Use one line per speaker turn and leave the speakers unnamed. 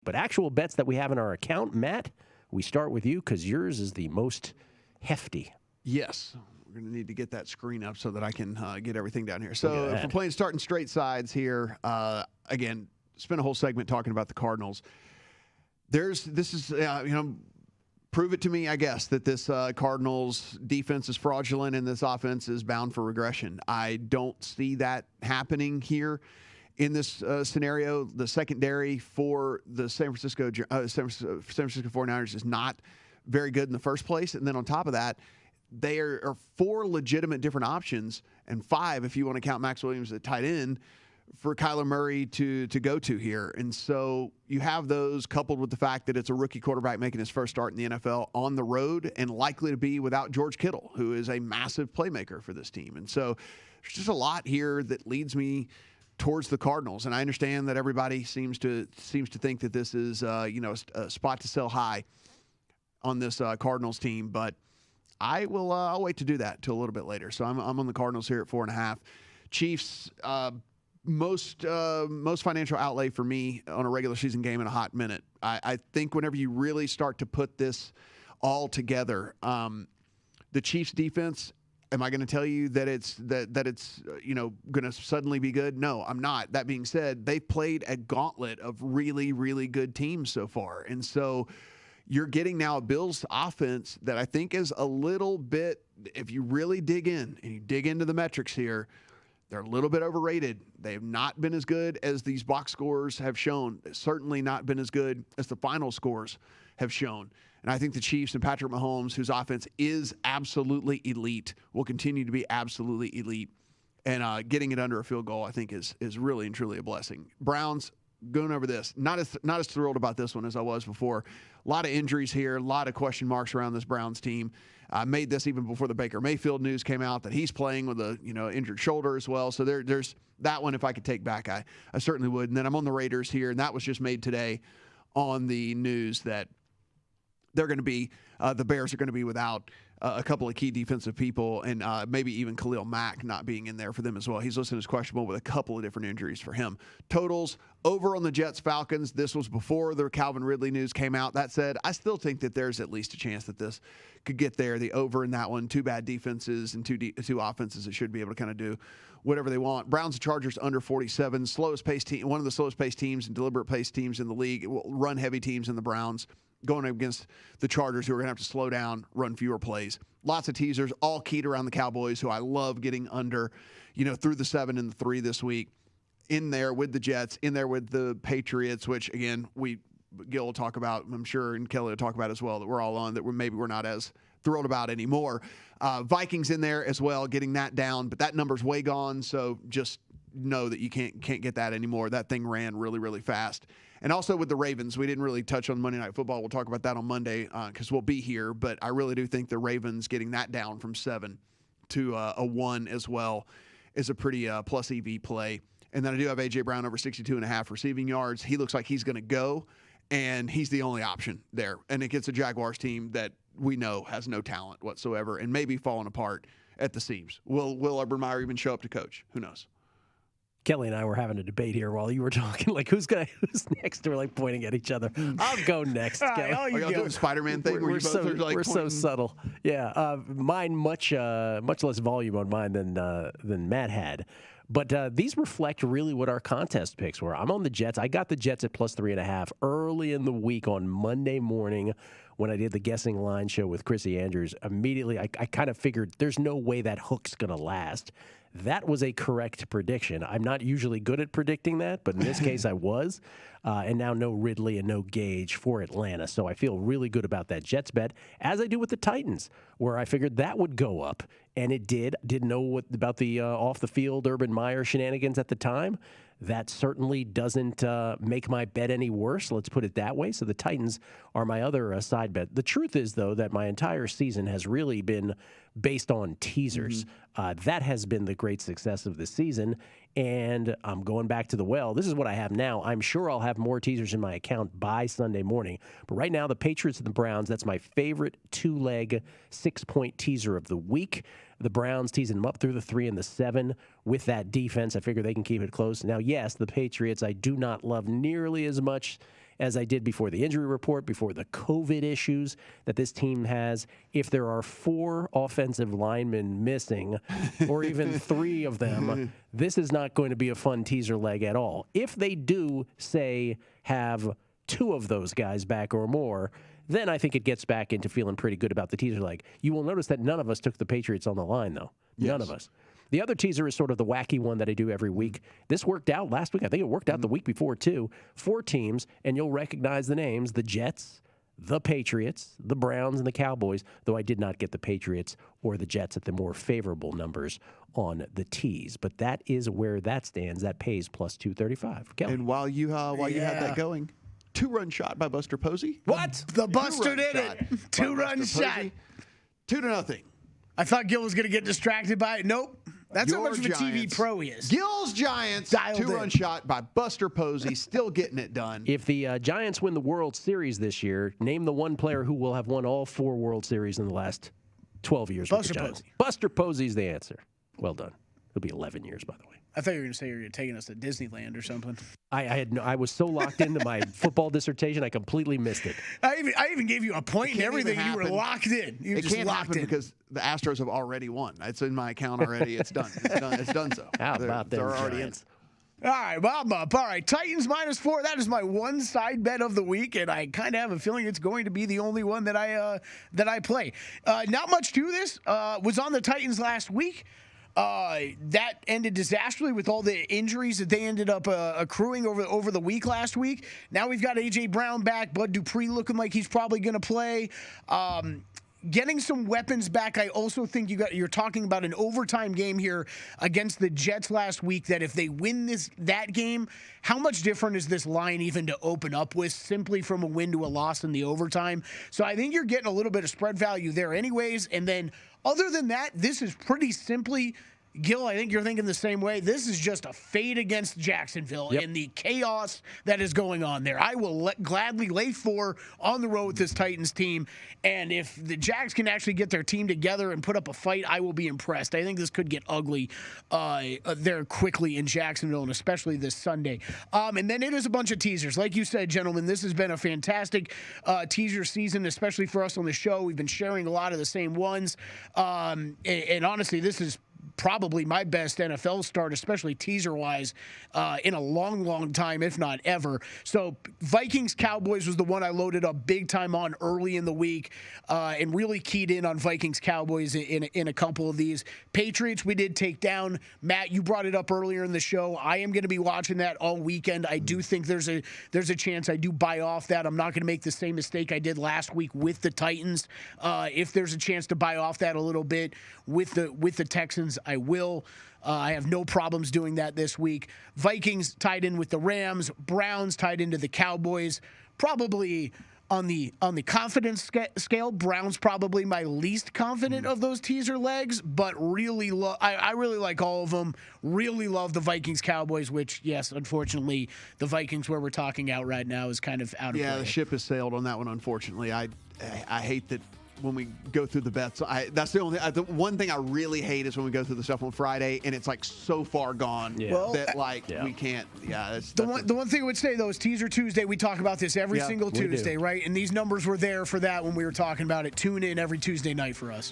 But actual bets that we have in our account, Matt, we start with you because yours is the most hefty.
Yes. We're going to need to get that screen up so that I can get everything down here. So if we're playing starting straight sides here, again, spent a whole segment talking about the Cardinals. This is prove it to me, I guess, that this Cardinals defense is fraudulent and this offense is bound for regression. I don't see that happening here in this scenario. The secondary for the San Francisco 49ers is not very good in the first place. And then on top of that, there are 4 legitimate different options, and 5 if you want to count Max Williams at tight end, for Kyler Murray to go to here. And so you have those coupled with the fact that it's a rookie quarterback making his first start in the NFL on the road and likely to be without George Kittle, who is a massive playmaker for this team. And so there's just a lot here that leads me towards the Cardinals. And I understand that everybody seems to think that this is a spot to sell high on this Cardinals team, but I'll wait to do that till a little bit later. So I'm on the Cardinals here at 4.5. Chiefs, most financial outlay for me on a regular season game in a hot minute. I think whenever you really start to put this all together, the Chiefs defense, am I going to tell you that it's going to suddenly be good? No, I'm not. That being said, they've played a gauntlet of really, really good teams so far. And so you're getting now a Bills offense that I think is a little bit, if you really dig in and you dig into the metrics here, they're a little bit overrated. They have not been as good as these box scores have shown. Certainly not been as good as the final scores have shown. And I think the Chiefs and Patrick Mahomes, whose offense is absolutely elite, will continue to be absolutely elite. And getting it under a field goal, I think, is really and truly a blessing. Browns, going over this, not as thrilled about this one as I was before. A lot of injuries here, a lot of question marks around this Browns team. I made this even before the Baker Mayfield news came out that he's playing with a injured shoulder as well. So there's that one. If I could take back, I certainly would. And then I'm on the Raiders here, and that was just made today on the news that they're going to be the Bears are going to be without a couple of key defensive people, and maybe even Khalil Mack not being in there for them as well. He's listed as questionable with a couple of different injuries for him. Totals over on the Jets-Falcons. This was before the Calvin Ridley news came out. That said, I still think that there's at least a chance that this could get there. The over in that one, 2 bad defenses and two offenses that should be able to kind of do whatever they want. Browns and Chargers under 47. Slowest pace team, one of the slowest pace teams and deliberate pace teams in the league. Run-heavy teams in the Browns, going against the Chargers, who are going to have to slow down, run fewer plays. Lots of teasers, all keyed around the Cowboys, who I love getting under, through the 7 and the 3 this week. In there with the Jets, in there with the Patriots, which, again, Gill will talk about, I'm sure, and Kelley will talk about as well, that we're all on, that we're not as thrilled about anymore. Vikings in there as well, getting that down, but that number's way gone, so just know that you can't get that anymore. That thing ran really, really fast. And also with the Ravens, we didn't really touch on Monday Night Football. We'll talk about that on Monday because we'll be here. But I really do think the Ravens getting that down from 7 to a 1 as well is a pretty plus EV play. And then I do have A.J. Brown over 62.5 receiving yards. He looks like he's going to go, and he's the only option there. And it gets a Jaguars team that we know has no talent whatsoever and maybe falling apart at the seams. Will Urban Meyer even show up to coach? Who knows?
Kelley and I were having a debate here while you were talking, like who's next? We're like pointing at each other. I'll go next, Kelley.
Are y'all doing the Spider-Man thing?
We're so subtle. Yeah, mine much less volume on mine than Matt had. But these reflect really what our contest picks were. I'm on the Jets. I got the Jets at plus 3.5 early in the week on Monday morning when I did the guessing line show with Chrissy Andrews. Immediately, I kind of figured there's no way that hook's going to last. That was a correct prediction. I'm not usually good at predicting that, but in this case I was. And now no Ridley and no Gage for Atlanta. So I feel really good about that Jets bet, as I do with the Titans, where I figured that would go up. And it did. Didn't know about the off-the-field Urban Meyer shenanigans at the time. That certainly doesn't make my bet any worse, let's put it that way. So the Titans are my other side bet. The truth is, though, that my entire season has really been based on teasers. That has been the great success of this season. And I'm going back to the well. This is what I have now. I'm sure I'll have more teasers in my account by Sunday morning. But right now, the Patriots and the Browns, that's my favorite 2-leg 6-point teaser of the week. The Browns teasing them up through the 3 and the 7 with that defense. I figure they can keep it close. Now, yes, the Patriots I do not love nearly as much as I did before the injury report, before the COVID issues that this team has. If there are 4 offensive linemen missing, or even 3 of them, this is not going to be a fun teaser leg at all. If they do, say, have 2 of those guys back or more, then I think it gets back into feeling pretty good about the teaser leg. You will notice that none of us took the Patriots on the line, though. None of us. The other teaser is sort of the wacky one that I do every week. This worked out last week. I think it worked out the week before, too. 4 teams, and you'll recognize the names: the Jets, the Patriots, the Browns, and the Cowboys, though I did not get the Patriots or the Jets at the more favorable numbers on the tees. But that is where that stands. That pays plus 235. Kelley.
And while you had that going, 2-run shot by Buster Posey.
What? The Buster did it. 2-run shot.
2-0.
I thought Gill was going to get distracted by it. Nope. That's how much of a TV pro he is.
Gill's Giants, 2-run shot by Buster Posey, still getting it done.
If the Giants win the World Series this year, name the one player who will have won all 4 World Series in the last 12 years.
Buster Posey.
Buster Posey's the answer. Well done. It'll be 11 years, by the way.
I thought you were going to say you were taking us to Disneyland or something.
I was so locked into my football dissertation, I completely missed it.
I even gave you a point and everything. You were locked in. You were
it
just
can't
locked
happen
in.
because the Astros have already won. It's in my account already. It's done. It's done so.
How about
They're
them
already
Giants?
All right, well, I'm up. All right, Titans -4. That is my one side bet of the week, and I kind of have a feeling it's going to be the only one that I play. Not much to this. Was on the Titans last week. That ended disastrously with all the injuries that they ended up accruing over the week last week. Now we've got A.J. Brown back, Bud Dupree looking like he's probably going to play. Getting some weapons back. I also think you're talking about an overtime game here against the Jets last week, that if they win that game, how much different is this line even to open up with, simply from a win to a loss in the overtime? So I think you're getting a little bit of spread value there anyways. And then other than that, this is pretty simply, Gill, I think you're thinking the same way. This is just a fade against Jacksonville in the chaos that is going on there. I will gladly lay 4 on the road with this Titans team. And if the Jags can actually get their team together and put up a fight, I will be impressed. I think this could get ugly there quickly in Jacksonville, and especially this Sunday. And then it is a bunch of teasers. Like you said, gentlemen, this has been a fantastic teaser season, especially for us on the show. We've been sharing a lot of the same ones. And honestly, this is probably my best NFL start, especially teaser-wise, in a long, long time, if not ever. So Vikings-Cowboys was the one I loaded up big time on early in the week and really keyed in on Vikings-Cowboys in a couple of these. Patriots, we did take down. Matt, you brought it up earlier in the show. I am going to be watching that all weekend. I do think there's a chance I do buy off that. I'm not going to make the same mistake I did last week with the Titans. If there's a chance to buy off that a little bit with the Texans, I will. I have no problems doing that this week. Vikings tied in with the Rams. Browns tied into the Cowboys. Probably on the confidence scale, Browns probably my least confident of those teaser legs, but really I really like all of them. Really love the Vikings Cowboys, which, yes, unfortunately, the Vikings where we're talking out right now is kind of out of play.
Yeah, the ship has sailed on that one, unfortunately. I hate that when we go through the bets. That's the one thing I really hate is when we go through the stuff on Friday and it's like so far gone that we can't. Yeah,
the one thing I would say though is Teaser Tuesday. We talk about this every single Tuesday, right? And these numbers were there for that when we were talking about it. Tune in every Tuesday night for us.